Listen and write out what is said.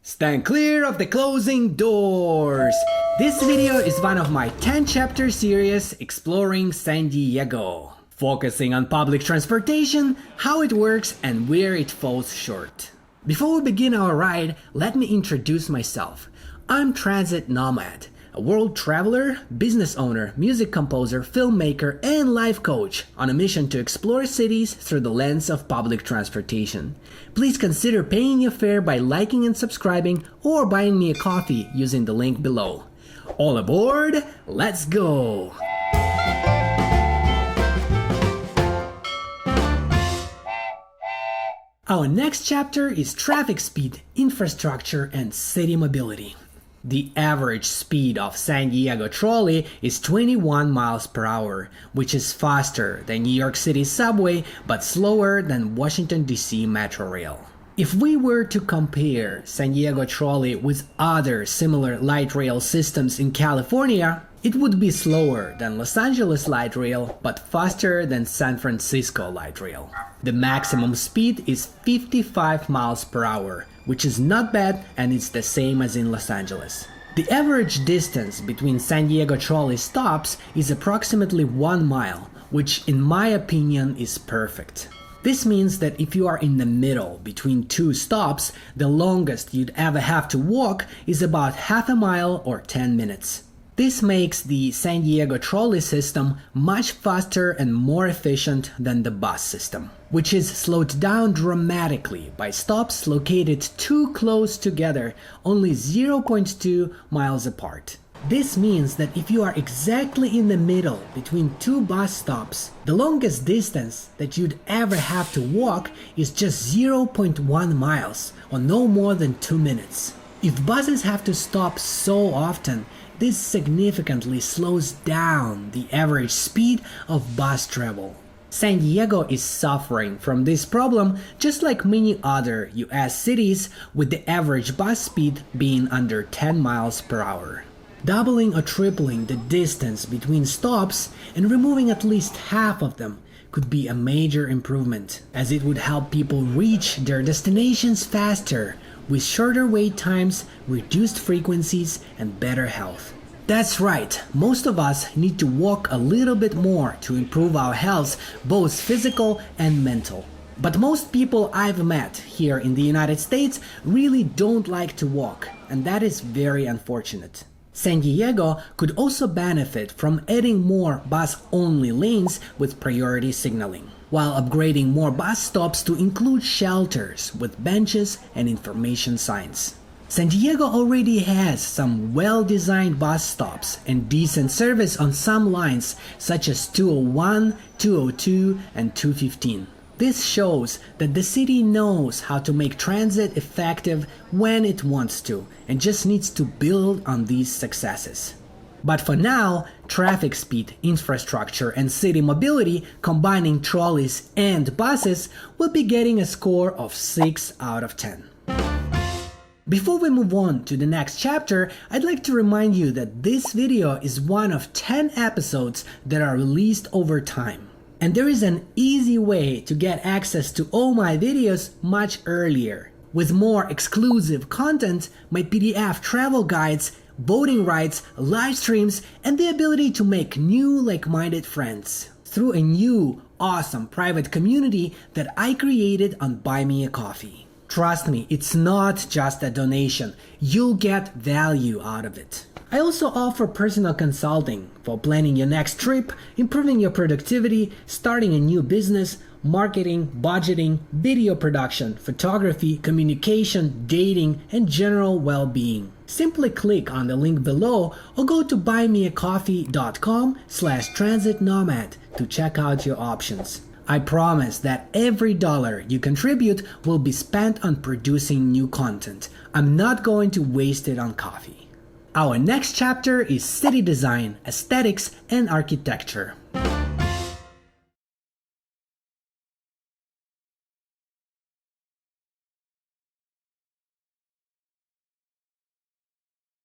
Stand clear of the closing doors! This video is one of my 10-chapter series exploring San Diego, focusing on public transportation, how it works, and where it falls short. Before we begin our ride, let me introduce myself. I'm Transit Nomad, a world traveler, business owner, music composer, filmmaker, and life coach on a mission to explore cities through the lens of public transportation. Please consider paying your fare by liking and subscribing or buying me a coffee using the link below. All aboard, let's go! Our next chapter is traffic speed, infrastructure, and city mobility. The average speed of San Diego Trolley is 21 miles per hour, which is faster than New York City subway but slower than Washington DC Metro Rail. If we were to compare San Diego Trolley with other similar light rail systems in California, it would be slower than Los Angeles Light Rail but faster than San Francisco Light Rail. The maximum speed is 55 miles per hour, which is not bad, and it's the same as in Los Angeles. The average distance between San Diego Trolley stops is approximately 1 mile, which in my opinion is perfect. This means that if you are in the middle between two stops, the longest you'd ever have to walk is about half a mile or 10 minutes. This makes the San Diego Trolley system much faster and more efficient than the bus system, which is slowed down dramatically by stops located too close together, only 0.2 miles apart. This means that if you are exactly in the middle between two bus stops, the longest distance that you'd ever have to walk is just 0.1 miles, or no more than 2 minutes. If buses have to stop so often, this significantly slows down the average speed of bus travel. San Diego is suffering from this problem just like many other US cities, with the average bus speed being under 10 miles per hour. Doubling or tripling the distance between stops and removing at least half of them could be a major improvement, as it would help people reach their destinations faster, with shorter wait times, reduced frequencies, and better health. That's right, most of us need to walk a little bit more to improve our health, both physical and mental. But most people I've met here in the United States really don't like to walk, and that is very unfortunate. San Diego could also benefit from adding more bus-only lanes with priority signaling, while upgrading more bus stops to include shelters with benches and information signs. San Diego already has some well-designed bus stops and decent service on some lines such as 201, 202, and 215. This shows that the city knows how to make transit effective when it wants to, and just needs to build on these successes. But for now, traffic speed, infrastructure, and city mobility, combining trolleys and buses, will be getting a score of 6 out of 10. Before we move on to the next chapter, I'd like to remind you that this video is one of 10 episodes that are released over time. And there is an easy way to get access to all my videos much earlier, with more exclusive content, my PDF travel guides, voting rights, live streams, and the ability to make new like-minded friends through a new, awesome private community that I created on Buy Me a Coffee. Trust me, it's not just a donation. You'll get value out of it. I also offer personal consulting for planning your next trip, improving your productivity, starting a new business, marketing, budgeting, video production, photography, communication, dating, and general well-being. Simply click on the link below or go to buymeacoffee.com/transitnomad to check out your options. I promise that every dollar you contribute will be spent on producing new content. I'm not going to waste it on coffee. Our next chapter is city design, aesthetics, and architecture.